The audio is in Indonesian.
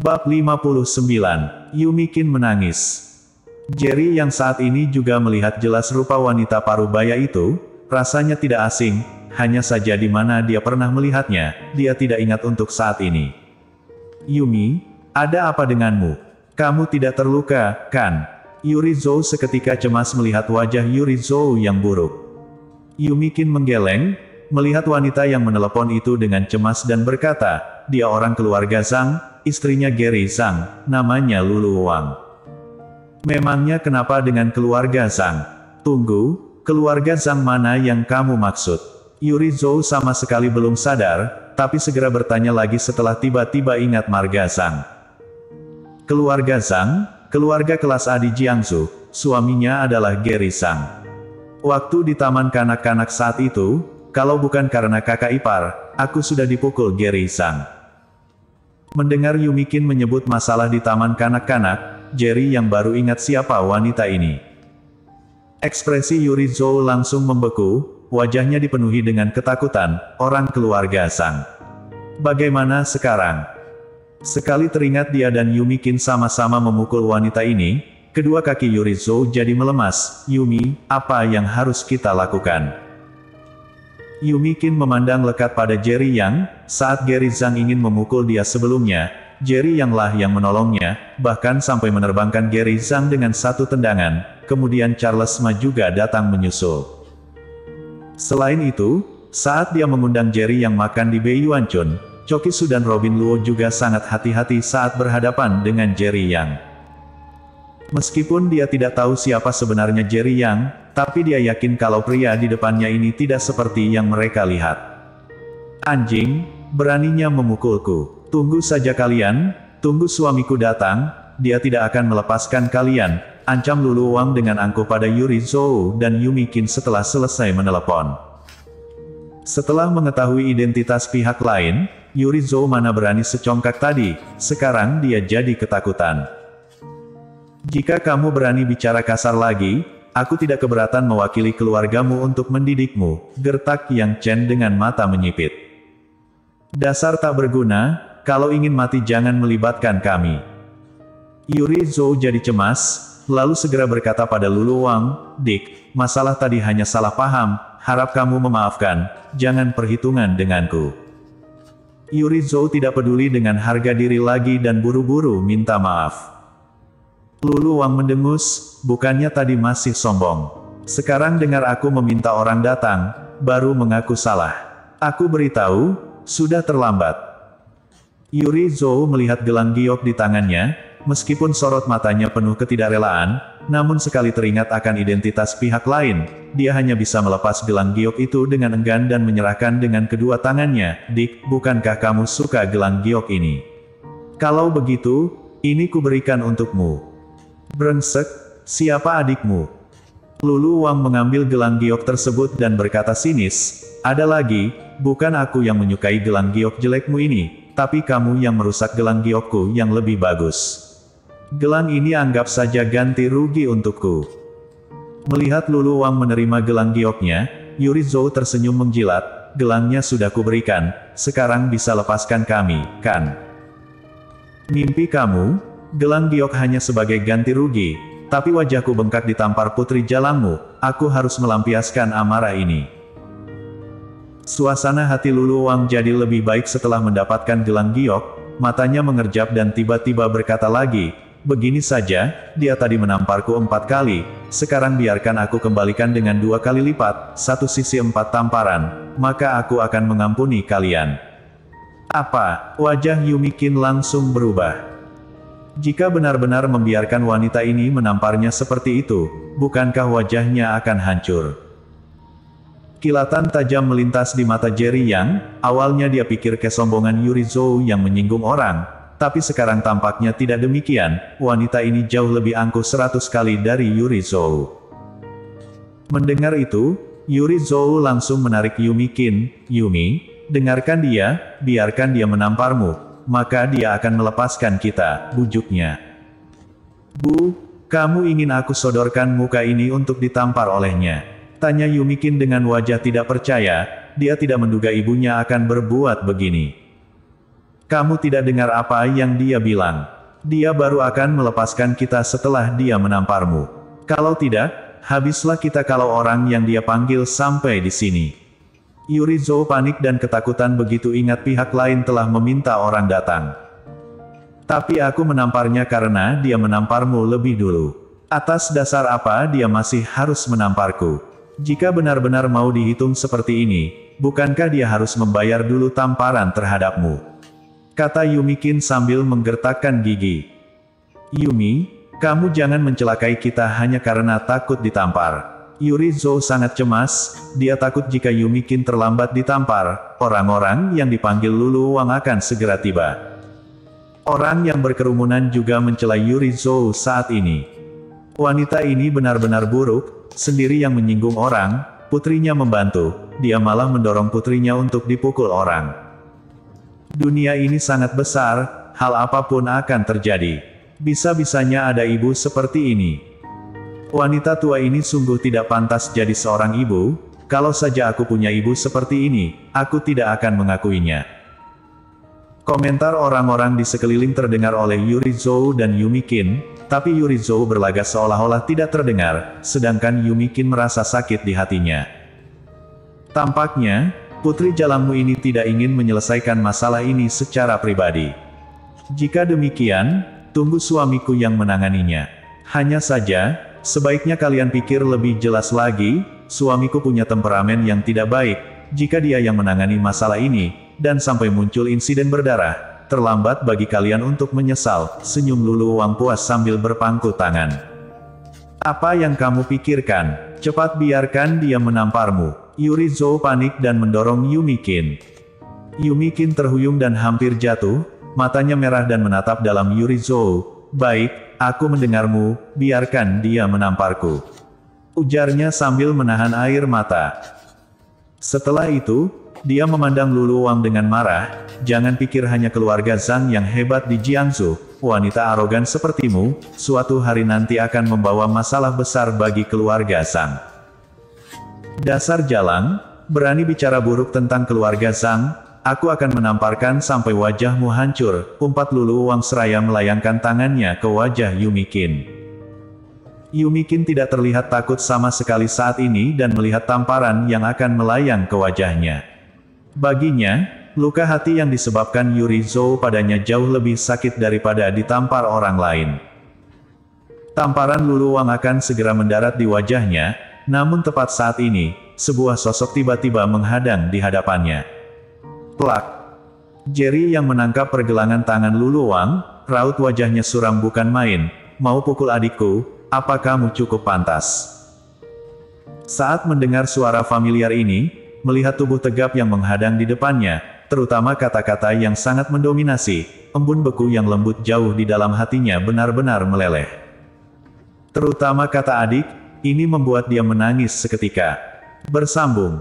Bab 59, Yumikin menangis. Jerry yang saat ini juga melihat jelas rupa wanita parubaya itu, rasanya tidak asing, hanya saja di mana dia pernah melihatnya, dia tidak ingat untuk saat ini. Yumi, ada apa denganmu? Kamu tidak terluka, kan? Yurizo seketika cemas melihat wajah Yurizo yang buruk. Yumikin menggeleng, melihat wanita yang menelepon itu dengan cemas dan berkata, dia orang keluarga Zhang, istrinya Gary Zhang, namanya Lulu Wang. Memangnya kenapa dengan keluarga Zhang? Tunggu, keluarga Zhang mana yang kamu maksud? Yurizo sama sekali belum sadar, tapi segera bertanya lagi setelah tiba-tiba ingat marga Zhang. Keluarga Zhang, keluarga kelas A di Jiangsu, suaminya adalah Gary Zhang. Waktu di taman kanak-kanak saat itu, kalau bukan karena kakak ipar, aku sudah dipukul Gary Zhang. Mendengar Yumikin menyebut masalah di taman kanak-kanak, Jerry yang baru ingat siapa wanita ini. Ekspresi Yurizo langsung membeku, wajahnya dipenuhi dengan ketakutan, orang keluarga Zhang. Bagaimana sekarang? Sekali teringat dia dan Yumikin sama-sama memukul wanita ini, kedua kaki Yurizo jadi melemas. Yumi, apa yang harus kita lakukan? Yumikin memandang lekat pada Jerry yang, saat Gary Zhang ingin memukul dia sebelumnya, Jerry yang menolongnya, bahkan sampai menerbangkan Gary Zhang dengan satu tendangan, kemudian Charles Ma juga datang menyusul. Selain itu, saat dia mengundang Jerry yang makan di Beiyuanchun, Choki Su dan Robin Luo juga sangat hati-hati saat berhadapan dengan Jerry Yang. Meskipun dia tidak tahu siapa sebenarnya Jerry Yang, tapi dia yakin kalau pria di depannya ini tidak seperti yang mereka lihat. Anjing, beraninya memukulku. Tunggu saja kalian, tunggu suamiku datang, dia tidak akan melepaskan kalian, ancam Lulu Wang dengan angkuh pada Yurizo dan Yumikin setelah selesai menelepon. Setelah mengetahui identitas pihak lain, Yurizo mana berani secongkak tadi, sekarang dia jadi ketakutan. Jika kamu berani bicara kasar lagi, aku tidak keberatan mewakili keluargamu untuk mendidikmu, gertak Yang Chen dengan mata menyipit. Dasar tak berguna. Kalau ingin mati jangan melibatkan kami. Yurizo jadi cemas, lalu segera berkata pada Lulu Wang, Dik, masalah tadi hanya salah paham, harap kamu memaafkan, jangan perhitungan denganku. Yurizo tidak peduli dengan harga diri lagi dan buru-buru minta maaf. Lulu Wang mendengus, bukannya tadi masih sombong. Sekarang dengar aku meminta orang datang, baru mengaku salah. Aku beritahu, sudah terlambat. Yurizo melihat gelang giok di tangannya, meskipun sorot matanya penuh ketidakrelaan, namun sekali teringat akan identitas pihak lain, dia hanya bisa melepas gelang giok itu dengan enggan dan menyerahkan dengan kedua tangannya. Dik, bukankah kamu suka gelang giok ini? Kalau begitu, ini kuberikan untukmu. Brengsek, siapa adikmu? Lulu Wang mengambil gelang giok tersebut dan berkata sinis, ada lagi, bukan aku yang menyukai gelang giok jelekmu ini, tapi kamu yang merusak gelang giokku yang lebih bagus. Gelang ini anggap saja ganti rugi untukku. Melihat Lulu Wang menerima gelang gioknya, Yurizo tersenyum menjilat, gelangnya sudah kuberikan, sekarang bisa lepaskan kami, kan? Mimpi kamu, gelang giok hanya sebagai ganti rugi, tapi wajahku bengkak ditampar putri jalangmu, aku harus melampiaskan amarah ini. Suasana hati Lulu Wang jadi lebih baik setelah mendapatkan gelang giok, matanya mengerjap dan tiba-tiba berkata lagi, begini saja, dia tadi menamparku 4 kali, sekarang biarkan aku kembalikan dengan 2 kali lipat, satu sisi 4 tamparan, maka aku akan mengampuni kalian. Apa? Wajah Yumikin langsung berubah. Jika benar-benar membiarkan wanita ini menamparnya seperti itu, bukankah wajahnya akan hancur? Kilatan tajam melintas di mata Jerry Yang, awalnya dia pikir kesombongan Yurizo yang menyinggung orang, tapi sekarang tampaknya tidak demikian, wanita ini jauh lebih angkuh 100 kali dari Yurizo. Mendengar itu, Yurizo langsung menarik Yumikin, Yumi, dengarkan dia, biarkan dia menamparmu, maka dia akan melepaskan kita, bujuknya. Bu, kamu ingin aku sodorkan muka ini untuk ditampar olehnya? Tanya Yumikin dengan wajah tidak percaya, dia tidak menduga ibunya akan berbuat begini. Kamu tidak dengar apa yang dia bilang. Dia baru akan melepaskan kita setelah dia menamparmu. Kalau tidak, habislah kita kalau orang yang dia panggil sampai di sini. Yurizo panik dan ketakutan begitu ingat pihak lain telah meminta orang datang. Tapi aku menamparnya karena dia menamparmu lebih dulu. Atas dasar apa dia masih harus menamparku? Jika benar-benar mau dihitung seperti ini, bukankah dia harus membayar dulu tamparan terhadapmu? Kata Yumikin sambil menggertakkan gigi. Yumi, kamu jangan mencelakai kita hanya karena takut ditampar. Yurizo sangat cemas, dia takut jika Yumikin terlambat ditampar, orang-orang yang dipanggil Luluwang akan segera tiba. Orang yang berkerumunan juga mencela Yurizo saat ini. Wanita ini benar-benar buruk, sendiri yang menyinggung orang, putrinya membantu, dia malah mendorong putrinya untuk dipukul orang. Dunia ini sangat besar, hal apapun akan terjadi. Bisa-bisanya ada ibu seperti ini. Wanita tua ini sungguh tidak pantas jadi seorang ibu, kalau saja aku punya ibu seperti ini, aku tidak akan mengakuinya. Komentar orang-orang di sekeliling terdengar oleh Yurizo dan Yumikin, tapi Yurizo berlagak seolah-olah tidak terdengar, sedangkan Yumikin merasa sakit di hatinya. Tampaknya, putri jalanmu ini tidak ingin menyelesaikan masalah ini secara pribadi. Jika demikian, tunggu suamiku yang menanganinya. Hanya saja, sebaiknya kalian pikir lebih jelas lagi, suamiku punya temperamen yang tidak baik, jika dia yang menangani masalah ini, dan sampai muncul insiden berdarah, terlambat bagi kalian untuk menyesal, senyum Luluwang puas sambil berpangku tangan. Apa yang kamu pikirkan? Cepat biarkan dia menamparmu. Yurizo panik dan mendorong Yumikin. Yumikin terhuyung dan hampir jatuh, matanya merah dan menatap dalam Yurizo. Baik, aku mendengarmu, biarkan dia menamparku. Ujarnya sambil menahan air mata. Setelah itu, dia memandang Luluwang dengan marah, jangan pikir hanya keluarga Zhang yang hebat di Jiangsu, wanita arogan sepertimu, suatu hari nanti akan membawa masalah besar bagi keluarga Zhang. Dasar jalang, berani bicara buruk tentang keluarga Zhang, aku akan menamparkan sampai wajahmu hancur, umpat Luluwang seraya melayangkan tangannya ke wajah Yumikin. Yumikin tidak terlihat takut sama sekali saat ini dan melihat tamparan yang akan melayang ke wajahnya. Baginya, luka hati yang disebabkan Yurizo padanya jauh lebih sakit daripada ditampar orang lain. Tamparan Luluwang akan segera mendarat di wajahnya, namun tepat saat ini, sebuah sosok tiba-tiba menghadang di hadapannya. Plak! Jerry yang menangkap pergelangan tangan Luluwang, raut wajahnya suram bukan main, mau pukul adikku, apa kamu cukup pantas? Saat mendengar suara familiar ini, melihat tubuh tegap yang menghadang di depannya, terutama kata-kata yang sangat mendominasi, embun beku yang lembut jauh di dalam hatinya benar-benar meleleh. Terutama kata adik, ini membuat dia menangis seketika. Bersambung.